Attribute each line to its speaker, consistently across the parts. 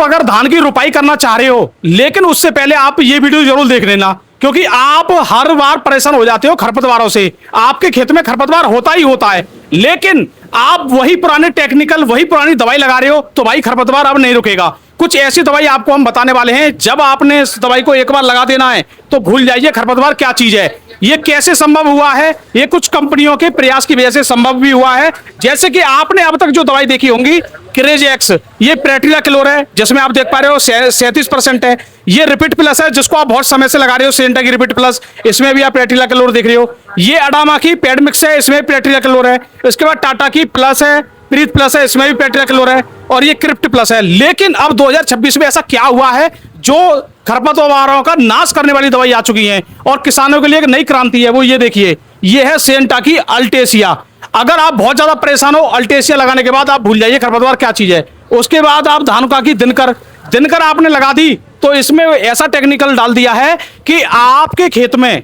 Speaker 1: अगर धान की रुपाई करना चाह रहे हो, लेकिन उससे पहले आप ये वीडियो जरूर देख लेना, क्योंकि आप हर बार परेशान हो जाते हो खरपतवारों से। आपके खेत में खरपतवार होता ही होता है, लेकिन आप वही पुराने टेक्निकल, वही पुरानी दवाई लगा रहे हो, तो भाई खरपतवार अब नहीं रुकेगा। कुछ ऐसी दवाई आपको हम बताने वाले हैं, जब आपने इस दवाई को एक बार लगा देना है तो भूल जाइए खरपतवार क्या चीज है। ये कैसे संभव हुआ है? ये कुछ कंपनियों के प्रयास की वजह से संभव भी हुआ है। जैसे कि आपने अब तक जो दवाई देखी होंगी, क्रेज एक्स, ये प्रेटिला क्लोर है, जिसमें आप देख पा रहे हो 37% है। ये रिपीट प्लस है, जिसको आप बहुत समय से लगा रहे हो, सेंटा की रिपीट प्लस, इसमें भी आप प्रेटिला क्लोर देख रहे हो। ये अडामा की पेड मिक्स है, इसमें प्रेटिला क्लोर है। इसके बाद टाटा की प्लस है, प्रीत प्लस है, इसमें भी प्रेटिला क्लोर है, और ये क्रिप्ट प्लस है। लेकिन अब 2026 में ऐसा क्या हुआ है, जो खरपतवारों का नाश करने वाली दवाई आ चुकी है और किसानों के लिए एक नई क्रांति है। वो ये देखिए, ये है सेंटा की अल्टेसिया। अगर आप बहुत ज्यादा परेशान हो, अल्टेसिया लगाने के बाद आप भूल जाइए खरपतवार क्या चीज है। उसके बाद आप धानुका की दिनकर आपने लगा दी, तो इसमें ऐसा टेक्निकल डाल दिया है कि आपके खेत में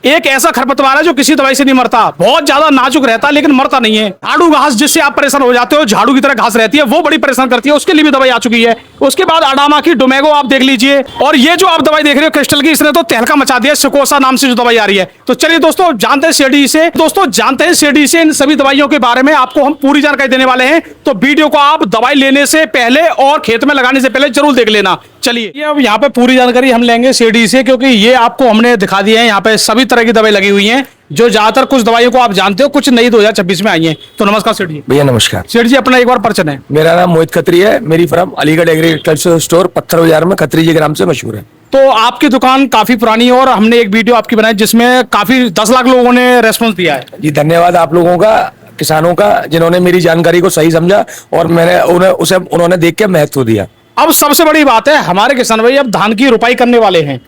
Speaker 1: एक ऐसा खरपतवार है जो किसी दवाई से नहीं मरता, बहुत ज्यादा नाजुक रहता है लेकिन मरता नहीं है। झाड़ू घास, जिससे आप परेशान हो जाते हो, झाड़ू की तरह घास रहती है, वो बड़ी परेशान करती है, उसके लिए भी दवाई आ चुकी है। उसके बाद अडामा की डोमेगो आप देख लीजिए, और ये जो आप दवाई देख रहे हो क्रिस्टल की, इसने तो तहलका मचा दिया, सिकोसा नाम से जो दवाई आ रही है। तो चलिए दोस्तों, जानते हैं सीडी से इन सभी दवाइयों के बारे में आपको हम पूरी जानकारी देने वाले हैं। तो वीडियो को आप दवाई लेने से पहले और खेत में लगाने से पहले जरूर देख लेना। चलिए, ये अब यहाँ पे पूरी जानकारी हम लेंगे सीडी से, क्योंकि ये आपको हमने दिखा दिया है, यहाँ पे सभी तरह की दवाई लगी हुई हैं, जो ज्यादातर कुछ दवाइयों को आप जानते हो, कुछ नई 2026 में आई हैं। तो नमस्कार सेठ जी।
Speaker 2: भैया नमस्कार।
Speaker 1: सेठ जी, अपना एक बार परिचय है।
Speaker 2: मेरा नाम मोहित खत्री है, मेरी फर्म अलीगढ़ एग्रीकल्चर स्टोर पत्थर बाजार में खत्री जी के नाम से मशहूर है।
Speaker 1: तो आपकी दुकान काफी पुरानी है, और हमने एक वीडियो आपकी बनाई जिसमें काफी 10 लाख लोगों ने रेस्पॉन्स दिया है।
Speaker 2: जी धन्यवाद आप लोगों का, किसानों का, जिन्होंने मेरी जानकारी को सही समझा और मैंने उन्होंने देख के महत्व दिया।
Speaker 1: अब सबसे बड़ी बात है, हमारे किसान भाई अब धान की रुपाई करने वाले हैं।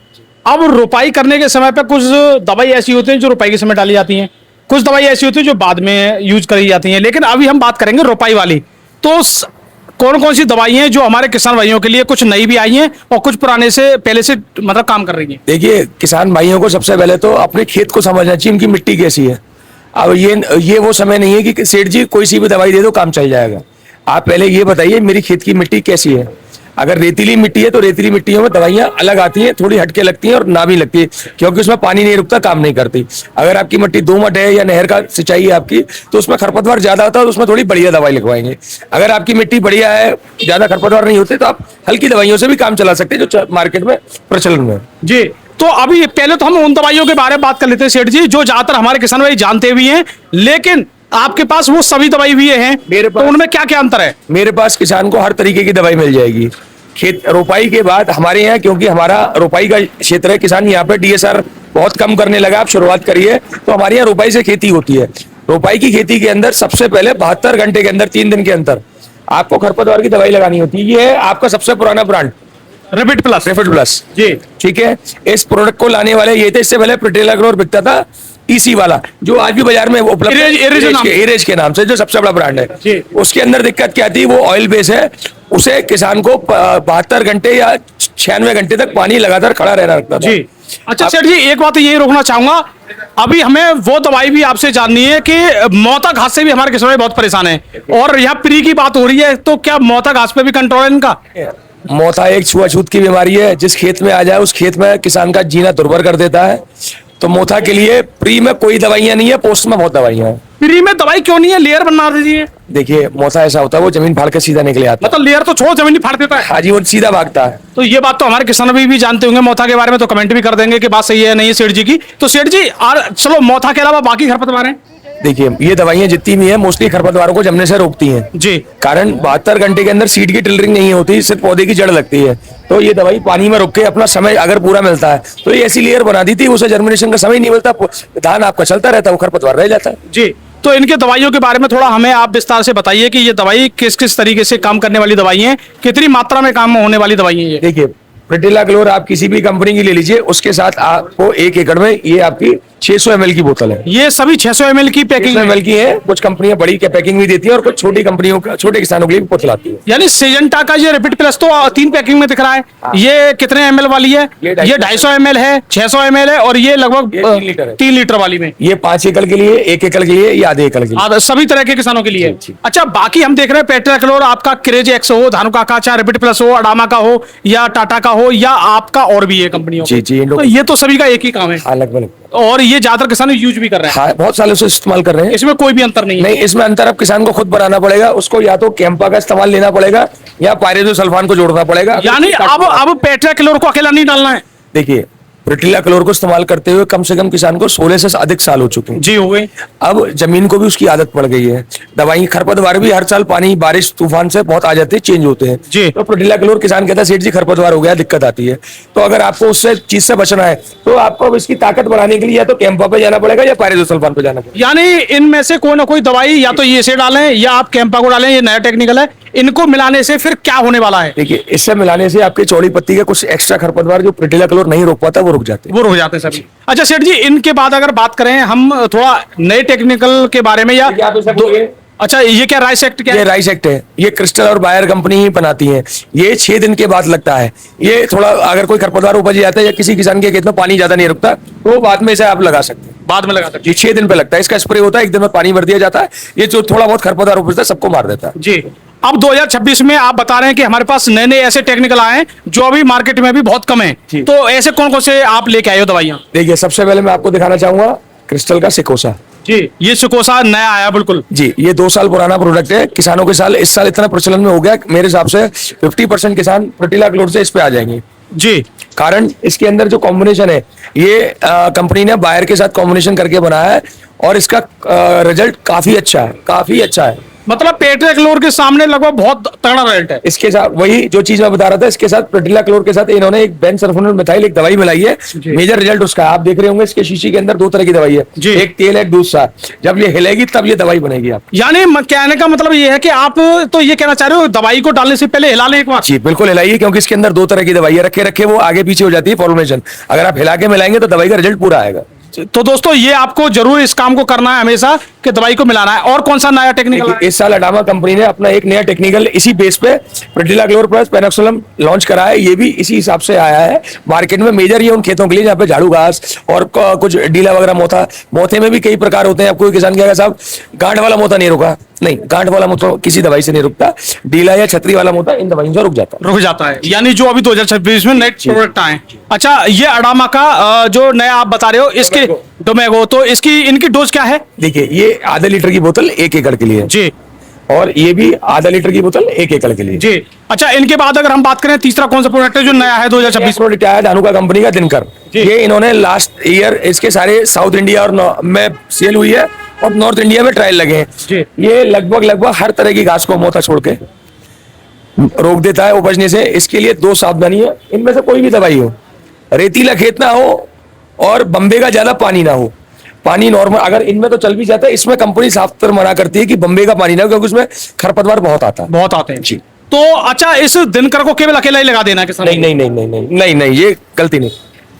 Speaker 1: अब रुपाई करने के समय पे कुछ दवाई ऐसी होती है जो रुपाई के समय डाली जाती हैं, कुछ दवाई ऐसी होती है जो बाद में यूज करी जाती हैं, लेकिन अभी हम बात करेंगे रुपाई वाली। तो कौन कौन सी दवाई हैं जो हमारे किसान भाइयों के लिए, कुछ नई भी आई हैं और कुछ पुराने से पहले से मतलब काम कर रही हैं?
Speaker 2: देखिए, किसान भाइयों को सबसे पहले तो अपने खेत को समझना चाहिए, इनकी मिट्टी कैसी है। अब ये वो समय नहीं है कि सेठ जी कोई सी भी दवाई दे दो काम चल जाएगा। आप पहले ये बताइए मेरी खेत की मिट्टी कैसी है। अगर रेतीली मिट्टी है तो रेतीली मिट्टियों में दवाइयां अलग आती हैं, थोड़ी हटके लगती हैं और ना भी लगती है, क्योंकि उसमें पानी नहीं रुकता, काम नहीं करती। अगर आपकी मिट्टी दोमट है या नहर का सिंचाई है आपकी, तो उसमें खरपतवार ज्यादा होता है, तो उसमें थोड़ी बढ़िया दवाई लिखवाएंगे। अगर आपकी मिट्टी बढ़िया है, ज्यादा खरपतवार नहीं होते, तो आप हल्की दवाइयों से भी काम चला सकते हैं जो मार्केट में प्रचलन में।
Speaker 1: जी, तो अभी पहले तो हम उन दवाइयों के बारे में बात कर लेते हैं सेठ जी, जो ज्यादातर हमारे किसान भाई जानते भी हैं, लेकिन आपके पास वो सभी दवाई भी हैं। मेरे पास, तो उनमें क्या क्या अंतर है?
Speaker 2: मेरे पास किसान को हर तरीके की दवाई मिल जाएगी। खेत रोपाई के बाद हमारे यहाँ, क्योंकि हमारा रोपाई का क्षेत्र है, किसान यहाँ पे डीएसआर बहुत कम करने लगा, आप शुरुआत करिए, तो हमारे यहाँ रोपाई से खेती होती है। रोपाई की खेती के अंदर सबसे पहले 72 घंटे के अंदर, 3 दिन के अंदर आपको खरपतवार की दवाई लगानी होती है। ये है आपका सबसे पुराना ब्रांड रिपीट प्लस जी, ठीक है। इस प्रोडक्ट को लाने वाले ये थे, इससे पहले प्रेटिला क्लोर बिकता था ईसी वाला, जो आज भी बाजार में उपलब्ध है, एरेज के नाम से, जो सबसे बड़ा ब्रांड है। उसके अंदर दिक्कत क्या थी, वो ऑयल बेस है, उसे किसान को 72 घंटे या 96 घंटे तक पानी लगातार खड़ा रहना रखता था। जी
Speaker 1: अच्छा सेठ जी, एक बात यही रोकना चाहूंगा, अभी हमें वो दवाई भी आपसे जाननी है कि मोता घास से भी हमारे किसान बहुत परेशान है, और यहाँ प्री की बात हो रही है, तो क्या मोता घास पे भी कंट्रोल है इनका?
Speaker 2: मोता एक छुआछूत की बीमारी है, जिस खेत में आ जाए उस खेत में किसान का जीना दुर्भर कर देता है। तो मोथा के लिए प्री में कोई दवाइयां नहीं है, पोस्ट में बहुत दवाइयां हैं।
Speaker 1: प्री में दवाई क्यों नहीं है? लेयर बना दीजिए।
Speaker 2: देखिए, मोथा ऐसा होता है, वो जमीन फाड़ के सीधा निकले आता है।
Speaker 1: मतलब लेयर तो छोड़, जमीन फाड़ देता है।
Speaker 2: हाँ जी, वो सीधा भागता है।
Speaker 1: तो ये बात तो हमारे किसान भी जानते होंगे मोथा के बारे में, तो कमेंट भी कर देंगे कि बात सही है नहीं है सेठ जी की। तो सेठ जी, और चलो मोथा के अलावा बाकी खरपतवार हैं।
Speaker 2: देखिए, ये दवाइयां जितनी भी हैं मोस्टली खरपतवारों को जमने से रोकती हैं
Speaker 1: जी,
Speaker 2: कारण 72 घंटे के अंदर सीड की टिलरिंग नहीं होती, सिर्फ पौधे की जड़ लगती है। तो ये दवाई पानी में रुक के अपना समय अगर पूरा मिलता है, तो ये ऐसी लेयर बना दी थी, उसे जर्मिनेशन का समय नहीं मिलता, धान आपका चलता रहता है, वो खरपतवार रह जाता है।
Speaker 1: जी, तो इनके दवाइयों के बारे में थोड़ा हमें आप विस्तार से बताइए कि ये दवाई किस किस तरीके से काम करने वाली दवाई है, कितनी मात्रा में काम होने वाली दवाई है ये?
Speaker 2: देखिए, प्रेटिला क्लोर आप किसी भी कंपनी की ले लीजिए, उसके साथ आपको 1 एकड़ में ये आपकी 600 ml की बोतल है।
Speaker 1: ये सभी 600 ml की पैकिंग
Speaker 2: 600 ml की है। कुछ कंपनियां बड़ी के पैकिंग भी देती है और कुछ छोटी कंपनियों का छोटे किसानों के लिए भी बोतल आती है।
Speaker 1: यानी सिजेंटा का ये रैपिड प्लस तो 3 पैकिंग में दिख रहा है। ये कितने ml वाली है?
Speaker 2: ये
Speaker 1: ये 250 ml है, 600 ml है और ये लगभग
Speaker 2: ये 3 लीटर है।
Speaker 1: 3 लीटर वाली में।
Speaker 2: ये 5 एकड़ के लिए, 1 एकड़ के लिए या आधे एकड़ के लिए।
Speaker 1: सभी तरह के किसानों के लिए।
Speaker 2: जी।
Speaker 1: अच्छा, बाकी हम देख रहे हैं पेट्राक्लोर आपका क्रेज एक्स हो, धानुका का, चाहे रैपिड प्लस हो, अडामा का हो या टाटा का हो या आपका और भी है कंपनियों
Speaker 2: जी, जी, इन
Speaker 1: तो
Speaker 2: लोग-
Speaker 1: ये तो सभी का एक ही काम है
Speaker 2: हाँ, लगभग।
Speaker 1: और ये ज्यादातर किसान यूज भी कर रहे हैं।
Speaker 2: हाँ, बहुत सालों से इस्तेमाल कर रहे हैं।
Speaker 1: इसमें कोई भी अंतर नहीं है।
Speaker 2: नहीं, इसमें अंतर अब किसान को खुद बनाना पड़ेगा। उसको या तो कैंपा का इस्तेमाल लेना पड़ेगा या पायरेजोसल्फान को जोड़ना पड़ेगा।
Speaker 1: यानी अब पेट्राक्लोर को अकेला नहीं डालना है।
Speaker 2: देखिए, प्रोटिलाक्लोर को इस्तेमाल करते हुए कम से कम किसान को 16 से अधिक साल हो चुके हैं।
Speaker 1: जी, हो गए।
Speaker 2: अब जमीन को भी उसकी आदत पड़ गई है। दवाई खरपतवार भी हर साल पानी बारिश तूफान से बहुत आ जाते हैं, चेंज होते हैं।
Speaker 1: जी।
Speaker 2: तो प्रोटिलाक्लोर किसान कहता है सेठ जी खरपतवार हो गया, दिक्कत आती है। तो अगर आपको उससे चीज से बचना है तो आपको अब इसकी ताकत बढ़ाने के लिए या तो कैंपा पे जाना पड़ेगा या पायरेजोसल्फान पे जाना पड़ेगा।
Speaker 1: यानी इनमें से कोई ना कोई दवाई या तो ये से डालें या आप कैंपा को डालें, ये नया टेक्निकल है। इनको मिलाने से फिर क्या होने वाला है?
Speaker 2: देखिए, इससे मिलाने से आपके चौड़ी पत्ती के कुछ एक्स्ट्रा खरपतवार जो प्रोटिलाक्लोर नहीं रोक पाता वो रुक जाते हैं।
Speaker 1: वो रुक जाते हैं सभी। अच्छा सेठ जी, इनके बाद अगर बात करें हम थोड़ा नए टेक्निकल के बारे में या
Speaker 2: क्या आप इसे बोलिए?
Speaker 1: अच्छा, ये क्या राइस एक्ट क्या
Speaker 2: ये
Speaker 1: है?
Speaker 2: राइस एक्ट है। ये क्रिस्टल और बायर कंपनी ही बनाती है। ये 6 दिन के बाद लगता है। ये थोड़ा अगर कोई खरपतवार उपज जाता है या किसी किसान के खेत में पानी ज्यादा नहीं रुकता तो बाद में इसे आप लगा सकते हैं।
Speaker 1: बाद में लगा सकते
Speaker 2: जी, 6 दिन पे लगता है। इसका स्प्रे होता है, 1 दिन में पानी भर दिया जाता है। ये जो थोड़ा बहुत खरपतवार उपजता है सबको मार देता है।
Speaker 1: हैं। जी। अब 2026 में आप बता रहे हैं कि हमारे पास नए नए ऐसे टेक्निकल आए हैं जो अभी मार्केट में भी बहुत कम है।
Speaker 2: जी।
Speaker 1: तो ऐसे कौन कौन से आप लेके आए हो दवाइयाँ?
Speaker 2: देखिए, सबसे पहले मैं आपको दिखाना चाहूंगा क्रिस्टल का सिकोसा।
Speaker 1: जी, ये सुकोसा नया आया बिल्कुल।
Speaker 2: जी, ये 2 साल पुराना प्रोडक्ट है। किसानों के साल इस साल इतना प्रचलन में हो गया, मेरे हिसाब से 50% किसान प्रोटिलाक्लोर से इस पे आ जाएंगे।
Speaker 1: जी।
Speaker 2: कारण इसके अंदर जो कॉम्बिनेशन है, ये कंपनी ने बायर के साथ कॉम्बिनेशन करके बनाया है और इसका रिजल्ट काफी अच्छा है, काफी अच्छा है।
Speaker 1: मतलब पेट्राक्लोर के सामने लगभग बहुत तगड़ा रिजल्ट है।
Speaker 2: इसके साथ वही जो चीज मैं बता रहा था, इसके साथ प्रोटिलाक्लोर के साथ इन्होंने एक बेंसल्फोनेट मिथाइल एक दवाई मिलाई है।
Speaker 1: जी।
Speaker 2: मेजर रिजल्ट उसका आप देख रहे होंगे। इसके शीशी के अंदर 2 तरह की दवाई है,
Speaker 1: जी।
Speaker 2: एक तेल एक दूसरा। जब ये हिलेगी तब ये दवाई बनेगी आप।
Speaker 1: यानी कहने का मतलब ये है कि आप तो ये कहना चाह रहे हो दवाई को डालने से पहले हिला लें एक बार।
Speaker 2: जी, बिल्कुल हिलाइए, क्योंकि इसके अंदर 2 तरह की दवाई है। रखे रखे वो आगे पीछे हो जाती है फॉर्मुलेशन। अगर आप हिला के मिलाएंगे तो दवाई का रिजल्ट पूरा आएगा।
Speaker 1: तो दोस्तों, ये आपको जरूर इस काम को करना है हमेशा कि दवाई को मिलाना है। और कौन सा नया टेक्निकल
Speaker 2: देखिए, इस साल अडामा कंपनी ने अपना एक नया टेक्निकल इसी बेस पे प्रोटिलाक्लोर प्लस पेनोक्सोलम लॉन्च करा है। ये भी इसी हिसाब से आया है मार्केट में। मेजर ये उन खेतों के लिए जहाँ पे झाड़ू घास और कुछ डीला वगैरह मोथे में भी कई प्रकार होते हैं। आपको किसान कहेगा साहब गांठ वाला मोथा नहीं रुका, नहीं, गांठ वाला मोथा किसी दवाई से नहीं रुकता। डीला या छतरी वाला मोथा इन दवाइयों से रुक जाता है।
Speaker 1: रुक जाता है। यानी जो अभी 2026 में नए प्रोडक्ट आए। अच्छा, ये अडामा का जो नया आप बता रहे हो, इसके डोमेगो, तो इसकी इनकी डोज क्या है?
Speaker 2: देखिए, ये आधा लीटर की बोतल 1 एकड़ के लिए है।
Speaker 1: जी।
Speaker 2: और ये भी आधा लीटर की बोतल 1 एकड़ के लिए।
Speaker 1: जी। अच्छा, इनके बाद अगर हम बात करें तीसरा कौन सा प्रोडक्ट है जो नया है 2026?
Speaker 2: प्रोडक्ट आया धानुका कंपनी का दिनकर।
Speaker 1: जी।
Speaker 2: ये इन्होंने लास्ट ईयर इसके सारे साउथ इंडिया और में सेल हुई है और नॉर्थ इंडिया में ट्रायल लगे हैं।
Speaker 1: जी।
Speaker 2: ये लगभग हर तरह की घास को मोथा छोड़ के रोक देता है उपजने से। इसके लिए 2 सावधानी है। इनमें से कोई भी दवाई हो, रेतीला खेत ना हो और बम्बे का ज्यादा पानी ना हो। पानी नॉर्मल, अगर इनमें तो चल भी जाता है, इसमें कंपनी साफ तर मना करती है कि बम्बे का पानी ना हो, क्योंकि उसमें खरपतवार बहुत आता है।
Speaker 1: बहुत आते हैं।
Speaker 2: जी।
Speaker 1: तो अच्छा, इस दिनकर को केवल अकेला ही लगा देना है किसान?
Speaker 2: नहीं नहीं नहीं नहीं नहीं नहीं नहीं, ये गलती नहीं।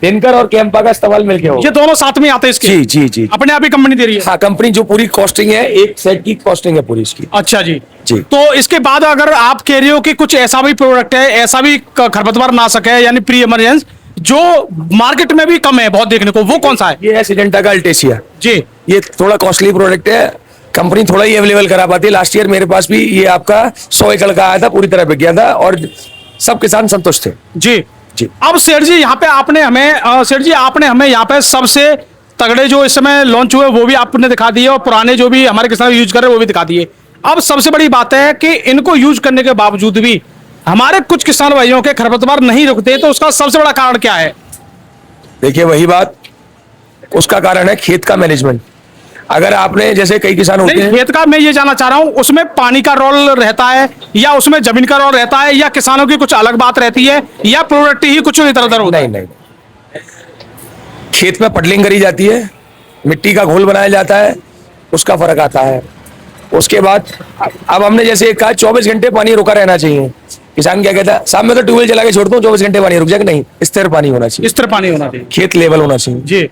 Speaker 2: दिनकर और कैंपा का इस्तेमाल मिलके हो।
Speaker 1: ये दोनों साथ में आते हैं इसके?
Speaker 2: जी जी जी।
Speaker 1: अपने आप ही कंपनी दे रही है?
Speaker 2: हाँ, कंपनी जो पूरी कॉस्टिंग है, एक सेट की कॉस्टिंग है पूरी इसकी।
Speaker 1: अच्छा जी।
Speaker 2: जी।
Speaker 1: तो इसके बाद अगर आप कह रहे हो कि कुछ ऐसा भी प्रोडक्ट है, ऐसा भी खरपतवार ना सके, यानी प्री इमरजेंस, जो मार्केट में भी कम है बहुत देखने को, वो कौन सा है?
Speaker 2: ये है सिजेंटा का अल्टेसिया।
Speaker 1: जी।
Speaker 2: ये थोड़ा कॉस्टली प्रोडक्ट है। कंपनी थोड़ा ही अवेलेबल करा पाती है। लास्ट ईयर मेरे पास भी ये आपका 100 एकड़ का आया था, पूरी तरह बिक गया था और सब किसान संतुष्ट थे।
Speaker 1: जी।
Speaker 2: जी।
Speaker 1: अब सेठ जी, यहाँ पे आपने हमें सेठ जी आपने हमें यहाँ पे सबसे तगड़े जो इस समय लॉन्च हुए वो भी आपने दिखा दिए और पुराने जो भी हमारे किसान यूज कर रहे हैं वो भी दिखा दिए। अब सबसे बड़ी बात है कि इनको यूज करने के बावजूद भी हमारे कुछ किसान भाइयों के खरपतवार नहीं रुकते, तो उसका सबसे बड़ा कारण क्या है?
Speaker 2: देखिए, वही बात, उसका कारण है खेत का मैनेजमेंट। अगर आपने, जैसे कई किसान होते
Speaker 1: नहीं,
Speaker 2: हैं,
Speaker 1: खेत का मैं ये जानना चाह रहा हूँ, उसमें पानी का रोल रहता है या उसमें जमीन का रोल रहता है या किसानों की कुछ अलग बात रहती है या प्रोडक्ट ही कुछ इधर उधर होता है?
Speaker 2: नहीं नहीं, खेत में पटलिंग करी जाती है, मिट्टी का घोल बनाया जाता है, उसका फर्क आता है। उसके बाद अब हमने जैसे कहा 24 घंटे पानी रुका रहना चाहिए। किसान क्या कहता है, साहब मैं तो ट्यूबवेल चला के छोड़ता हूँ, 24 घंटे पानी रुक जाएगा। नहीं, स्थिर पानी होना चाहिए,
Speaker 1: इस तरह पानी होना चाहिए।
Speaker 2: खेत लेवल होना चाहिए।
Speaker 1: जी।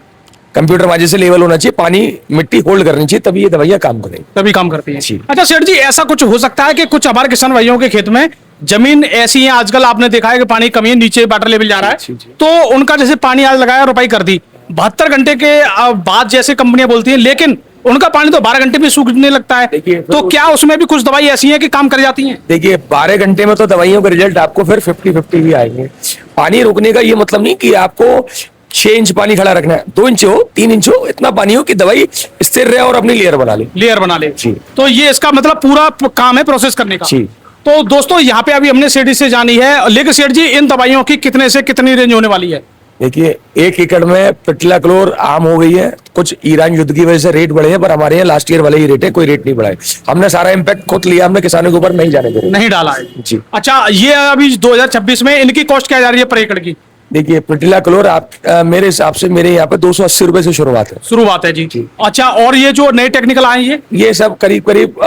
Speaker 2: कंप्यूटर माजे से लेवल होना चाहिए, पानी मिट्टी होल्ड करनी चाहिए, तभी ये दवाइयाँ काम करेंगी।
Speaker 1: तभी काम करती
Speaker 2: जी।
Speaker 1: हैं। अच्छा सेठ जी, ऐसा कुछ हो सकता है कि कुछ हमारे किसान भाइयों के खेत में जमीन ऐसी है, आजकल आपने देखा है कि पानी कमी है, नीचे वाटर लेवल जा रहा है,
Speaker 2: जी, जी।
Speaker 1: तो उनका जैसे पानी आज लगाया, रुपाई कर दी, 72 घंटे के बाद जैसे कंपनियां बोलती हैं, लेकिन उनका पानी तो 12 घंटे में सूखने लगता है,
Speaker 2: देखिए,
Speaker 1: तो क्या उसमें भी कुछ दवाई ऐसी है कि काम कर जाती हैं?
Speaker 2: देखिए 12 घंटे में तो दवाइयों के रिजल्ट आपको फिर 50-50 ही आएंगे। पानी रोकने का ये मतलब नहीं कि आपको 6 इंच पानी खड़ा रखना है, 2 इंच हो, 3 इंच हो, इतना पानी हो कि दवाई स्थिर रहे और अपनी लेयर बना ले।
Speaker 1: लेयर बना ले।
Speaker 2: जी।
Speaker 1: तो ये इसका मतलब पूरा काम है प्रोसेस करने का।
Speaker 2: जी।
Speaker 1: तो दोस्तों यहाँ पे अभी हमने सेठ से जानी है, लेकिन सेठ जी इन दवाइयों की कितने से कितनी रेंज होने वाली है?
Speaker 2: देखिए 1 एकड़ में पिटला क्लोर आम हो गई है, कुछ ईरान युद्ध की वजह से रेट बढ़े हैं, पर हमारे यहाँ लास्ट ईयर वाले ही रेट है, कोई रेट नहीं बढ़ा है। हमने सारा इम्पैक्ट खुद लिया, हमने किसानों के ऊपर नहीं जाने दे रहे।
Speaker 1: नहीं डाला है
Speaker 2: जी।
Speaker 1: अच्छा, ये अभी 2026 में इनकी कॉस्ट क्या जा रही है पर एकड़ की?
Speaker 2: देखिए पिटिला क्लोर आप मेरे हिसाब से मेरे यहाँ पे 280 रुपए से शुरुआत है।
Speaker 1: शुरुआत है जी। अच्छा, और ये जो नए टेक्निकल आए हैं
Speaker 2: ये सब करीब करीब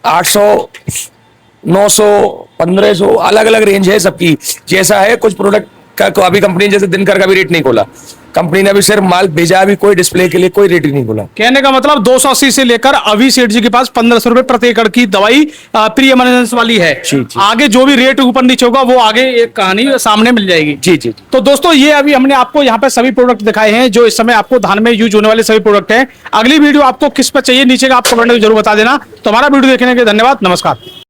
Speaker 2: 800, 900, 1500 अलग अलग रेंज है सबकी, जैसा है। कुछ प्रोडक्ट का को अभी कंपनी जैसे दिनकर का भी रेट नहीं खोला, कंपनी ने अभी सिर्फ माल भेजा, अभी कोई डिस्प्ले के लिए कोई रेट ही नहीं खोला।
Speaker 1: कहने का मतलब 280 से लेकर अभी सेठ जी के पास 1500 रुपए प्रति एकड़ की दवाई प्री एमरजेंस वाली है।
Speaker 2: जी, जी।
Speaker 1: आगे जो भी रेट ऊपर नीचे होगा वो आगे एक कहानी सामने मिल जाएगी।
Speaker 2: जी जी।
Speaker 1: तो दोस्तों ये अभी हमने आपको यहाँ पे सभी प्रोडक्ट दिखाए हैं जो इस समय आपको धान में यूज होने वाले सभी प्रोडक्ट हैं। अगली वीडियो आपको किस पर चाहिए नीचे का आप कमेंट में जरूर बता देना। तो हमारा वीडियो देखने के लिए धन्यवाद, नमस्कार।